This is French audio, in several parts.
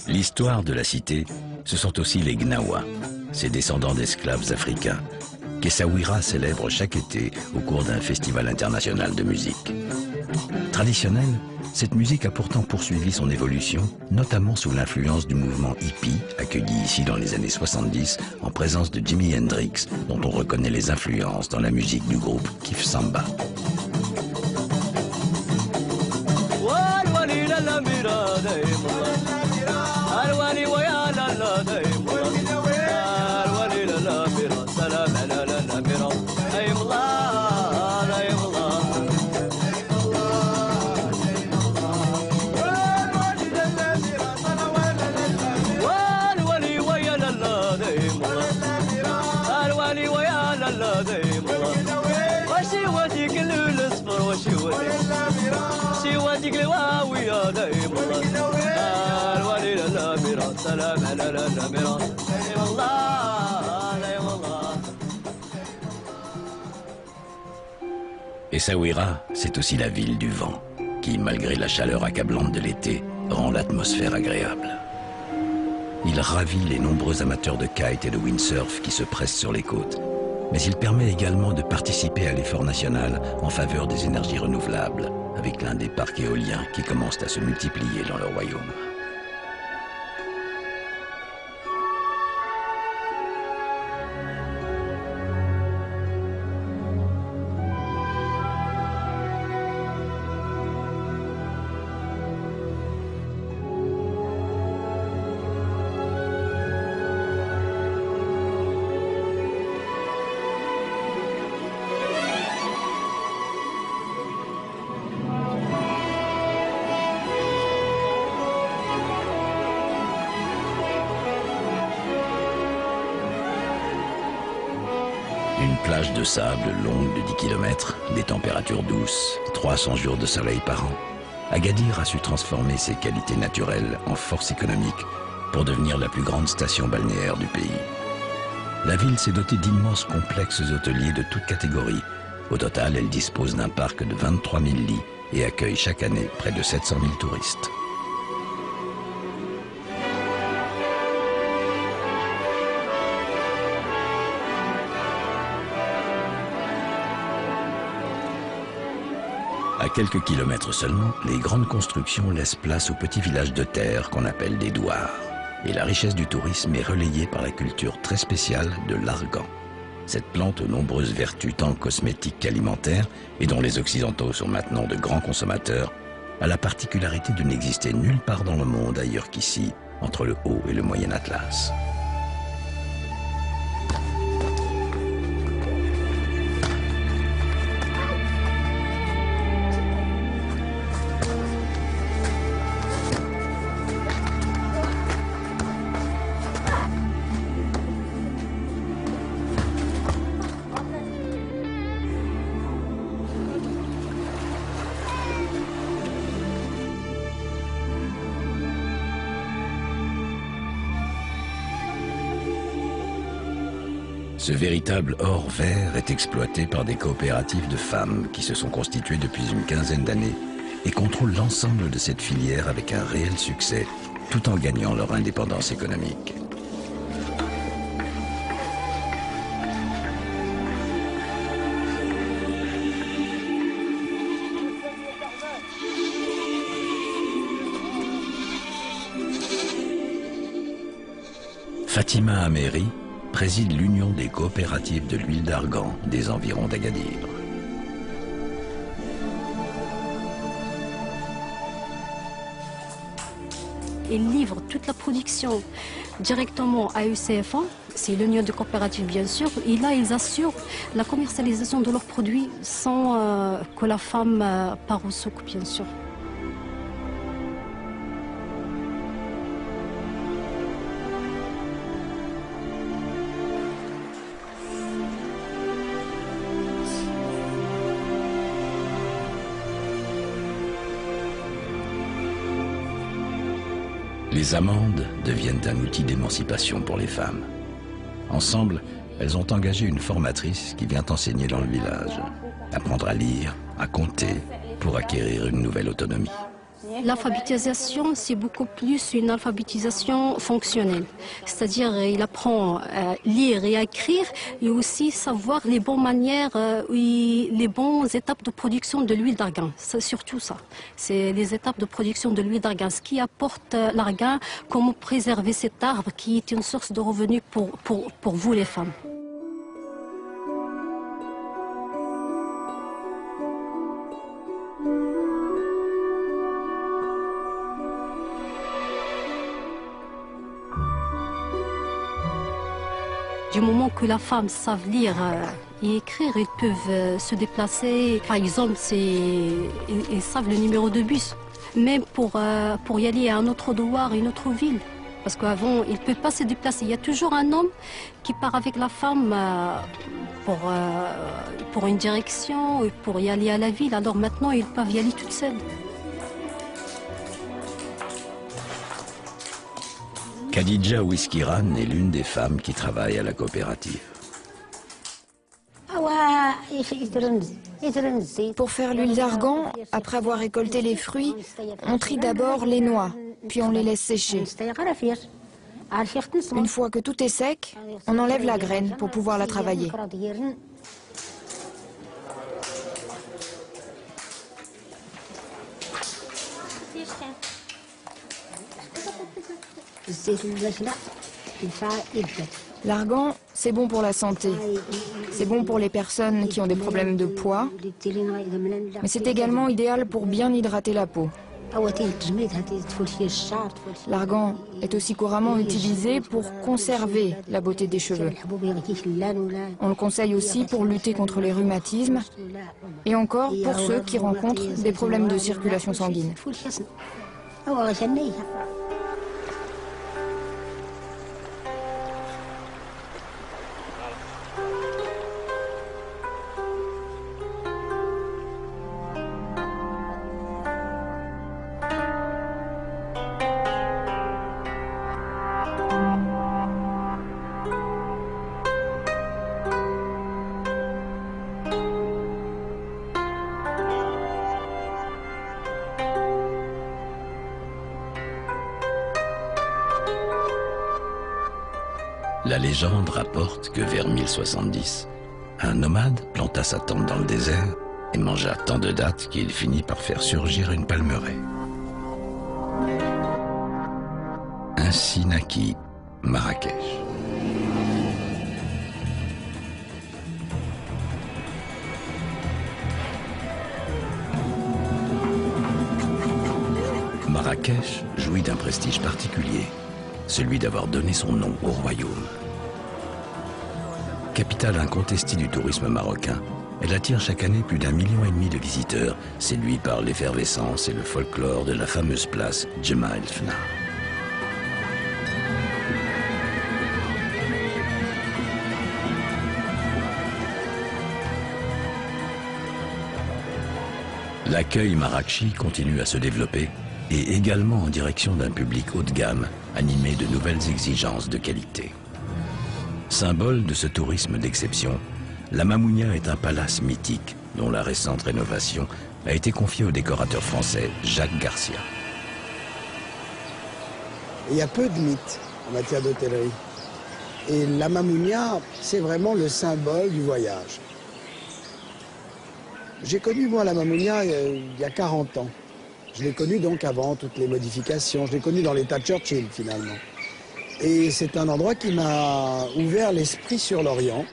L'histoire de la cité, ce sont aussi les Gnawa, ces descendants d'esclaves africains, qu'Essaouira célèbre chaque été au cours d'un festival international de musique. Traditionnelle, cette musique a pourtant poursuivi son évolution, notamment sous l'influence du mouvement hippie, accueilli ici dans les années 70, en présence de Jimi Hendrix, dont on reconnaît les influences dans la musique du groupe Kif Samba. Essaouira, c'est aussi la ville du vent, qui, malgré la chaleur accablante de l'été, rend l'atmosphère agréable. Il ravit les nombreux amateurs de kite et de windsurf qui se pressent sur les côtes, mais il permet également de participer à l'effort national en faveur des énergies renouvelables, avec l'un des parcs éoliens qui commencent à se multiplier dans le royaume. Une plage de sable longue de 10 km, des températures douces, 300 jours de soleil par an. Agadir a su transformer ses qualités naturelles en force économique pour devenir la plus grande station balnéaire du pays. La ville s'est dotée d'immenses complexes hôteliers de toutes catégories. Au total, elle dispose d'un parc de 23 000 lits et accueille chaque année près de 700 000 touristes. À quelques kilomètres seulement, les grandes constructions laissent place aux petits villages de terre qu'on appelle des douars. Et la richesse du tourisme est relayée par la culture très spéciale de l'argan. Cette plante aux nombreuses vertus tant cosmétiques qu'alimentaires, et dont les Occidentaux sont maintenant de grands consommateurs, a la particularité de n'exister nulle part dans le monde ailleurs qu'ici, entre le Haut et le Moyen Atlas. Ce véritable or vert est exploité par des coopératives de femmes qui se sont constituées depuis une quinzaine d'années et contrôlent l'ensemble de cette filière avec un réel succès, tout en gagnant leur indépendance économique. Fatima Améri préside l'Union des coopératives de l'huile d'argan des environs d'Agadir. Ils livrent toute la production directement à UCFA, c'est l'Union des coopératives bien sûr, et là ils assurent la commercialisation de leurs produits sans que la femme part au souk bien sûr. Les amandes deviennent un outil d'émancipation pour les femmes. Ensemble, elles ont engagé une formatrice qui vient enseigner dans le village. Apprendre à lire, à compter, pour acquérir une nouvelle autonomie. L'alphabétisation, c'est beaucoup plus une alphabétisation fonctionnelle. C'est-à-dire, il apprend à lire et à écrire et aussi savoir les bonnes manières, les bonnes étapes de production de l'huile d'argan. C'est surtout ça. C'est les étapes de production de l'huile d'argan. Ce qui apporte l'argan, comment préserver cet arbre qui est une source de revenus pour vous les femmes. Du moment que la femme savent lire et écrire, ils peuvent se déplacer. Par exemple, ils savent le numéro de bus, même pour y aller à un autre devoir, une autre ville. Parce qu'avant, ils ne peuvent pas se déplacer. Il y a toujours un homme qui part avec la femme pour une direction, pour y aller à la ville. Alors maintenant, ils peuvent y aller toutes seules. Khadija Ouiskiran est l'une des femmes qui travaillent à la coopérative. Pour faire l'huile d'argan, après avoir récolté les fruits, on trie d'abord les noix, puis on les laisse sécher. Une fois que tout est sec, on enlève la graine pour pouvoir la travailler. L'argan, c'est bon pour la santé. C'est bon pour les personnes qui ont des problèmes de poids, mais c'est également idéal pour bien hydrater la peau. L'argan est aussi couramment utilisé pour conserver la beauté des cheveux. On le conseille aussi pour lutter contre les rhumatismes et encore pour ceux qui rencontrent des problèmes de circulation sanguine. La légende rapporte que vers 1070, un nomade planta sa tente dans le désert et mangea tant de dattes qu'il finit par faire surgir une palmeraie. Ainsi naquit Marrakech. Marrakech jouit d'un prestige particulier, celui d'avoir donné son nom au royaume. Capitale incontestée du tourisme marocain, elle attire chaque année plus d'1,5 million de visiteurs, séduits par l'effervescence et le folklore de la fameuse place Jemaa el Fna. L'accueil Marrakchi continue à se développer et également en direction d'un public haut de gamme, animé de nouvelles exigences de qualité. Symbole de ce tourisme d'exception, la Mamounia est un palace mythique dont la récente rénovation a été confiée au décorateur français Jacques Garcia. Il y a peu de mythes en matière d'hôtellerie. Et la Mamounia, c'est vraiment le symbole du voyage. J'ai connu, moi, la Mamounia il y a 40 ans. Je l'ai connu donc avant toutes les modifications. Je l'ai connu dans l'état Churchill, finalement. Et c'est un endroit qui m'a ouvert l'esprit sur l'Orient.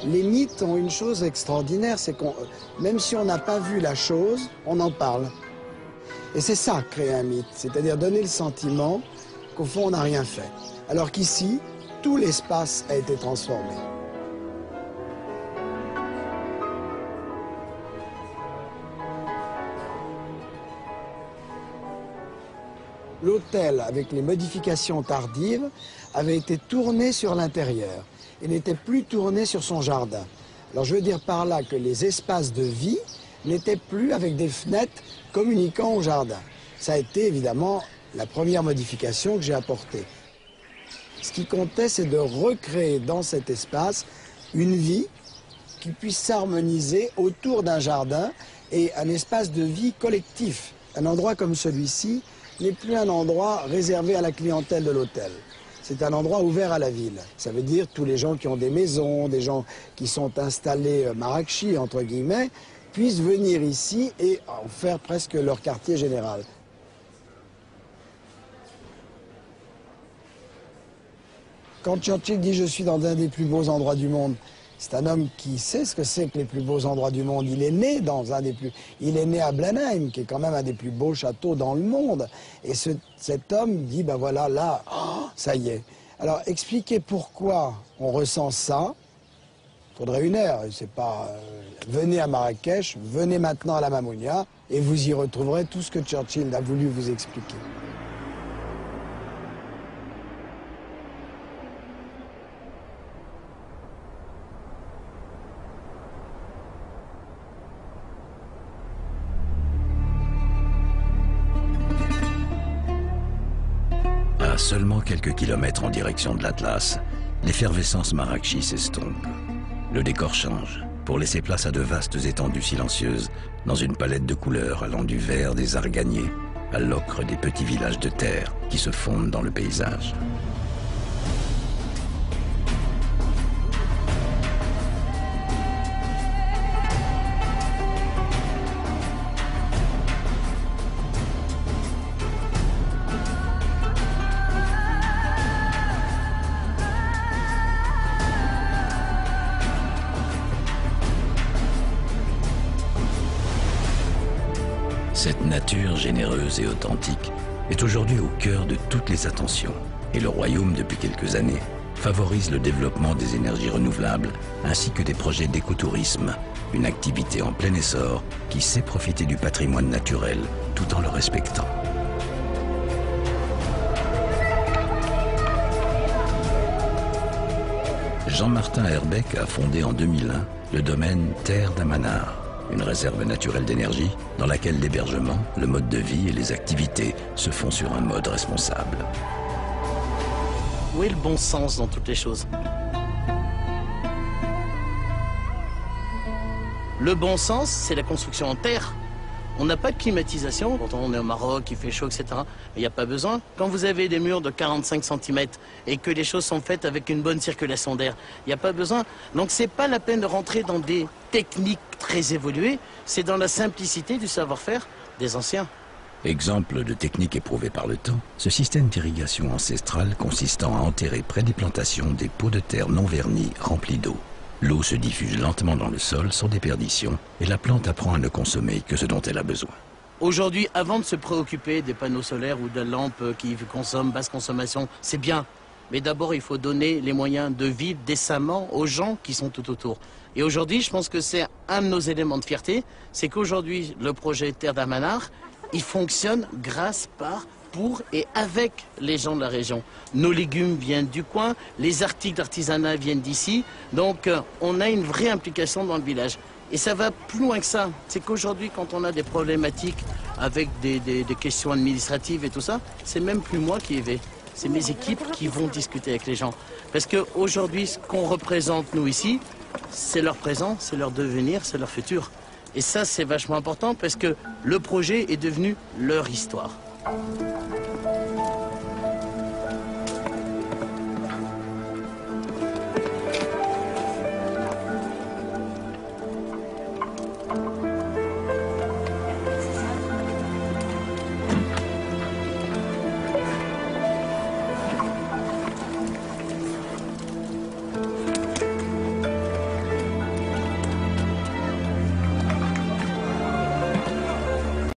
Les mythes ont une chose extraordinaire, c'est qu'on, même si on n'a pas vu la chose, on en parle. Et c'est ça, créer un mythe, c'est-à-dire donner le sentiment qu'au fond, on n'a rien fait. Alors qu'ici, tout l'espace a été transformé. L'hôtel, avec les modifications tardives, avait été tourné sur l'intérieur. Il n'était plus tourné sur son jardin. Alors je veux dire par là que les espaces de vie n'étaient plus avec des fenêtres communiquant au jardin. Ça a été évidemment la première modification que j'ai apportée. Ce qui comptait, c'est de recréer dans cet espace une vie qui puisse s'harmoniser autour d'un jardin et un espace de vie collectif. Un endroit comme celui-ci n'est plus un endroit réservé à la clientèle de l'hôtel. C'est un endroit ouvert à la ville. Ça veut dire tous les gens qui ont des maisons, des gens qui sont installés Marrakchi, entre guillemets, puissent venir ici et en faire presque leur quartier général. Quand Churchill dit « je suis dans un des plus beaux endroits du monde », c'est un homme qui sait ce que c'est que les plus beaux endroits du monde. Il est né dans un des plus... Il est né à Blenheim, qui est quand même un des plus beaux châteaux dans le monde. Et cet homme dit, ben voilà, là, oh, ça y est. Alors, expliquer pourquoi on ressent ça, il faudrait une heure. C'est pas... venez à Marrakech, venez maintenant à la Mamounia, et vous y retrouverez tout ce que Churchill a voulu vous expliquer. À seulement quelques kilomètres en direction de l'Atlas, l'effervescence Marrakchi s'estompe. Le décor change pour laisser place à de vastes étendues silencieuses dans une palette de couleurs allant du vert des arganiers à l'ocre des petits villages de terre qui se fondent dans le paysage. Cette nature généreuse et authentique est aujourd'hui au cœur de toutes les attentions et le royaume, depuis quelques années, favorise le développement des énergies renouvelables ainsi que des projets d'écotourisme, une activité en plein essor qui sait profiter du patrimoine naturel tout en le respectant. Jean-Martin Herbeck a fondé en 2001 le domaine Terre d'Amanar, une réserve naturelle d'énergie dans laquelle l'hébergement, le mode de vie et les activités se font sur un mode responsable. Où est le bon sens dans toutes les choses? Le bon sens, c'est la construction en terre. On n'a pas de climatisation quand on est au Maroc, il fait chaud, etc. Il n'y a pas besoin. Quand vous avez des murs de 45 cm et que les choses sont faites avec une bonne circulation d'air, il n'y a pas besoin. Donc c'est pas la peine de rentrer dans des techniques très évoluées, c'est dans la simplicité du savoir-faire des anciens. Exemple de technique éprouvée par le temps, ce système d'irrigation ancestrale consistant à enterrer près des plantations des pots de terre non vernis remplis d'eau. L'eau se diffuse lentement dans le sol sans déperdition et la plante apprend à ne consommer que ce dont elle a besoin. Aujourd'hui, avant de se préoccuper des panneaux solaires ou de lampes qui consomment basse consommation, c'est bien. Mais d'abord, il faut donner les moyens de vivre décemment aux gens qui sont tout autour. Et aujourd'hui, je pense que c'est un de nos éléments de fierté, c'est qu'aujourd'hui, le projet Terre d'Amanar, il fonctionne grâce pour et avec les gens de la région. Nos légumes viennent du coin, les articles d'artisanat viennent d'ici, donc on a une vraie implication dans le village. Et ça va plus loin que ça. C'est qu'aujourd'hui, quand on a des problématiques avec des questions administratives et tout ça, c'est même plus moi qui y vais. C'est mes équipes qui vont discuter avec les gens. Parce qu'aujourd'hui, ce qu'on représente, nous, ici, c'est leur présent, c'est leur devenir, c'est leur futur. Et ça, c'est vachement important parce que le projet est devenu leur histoire.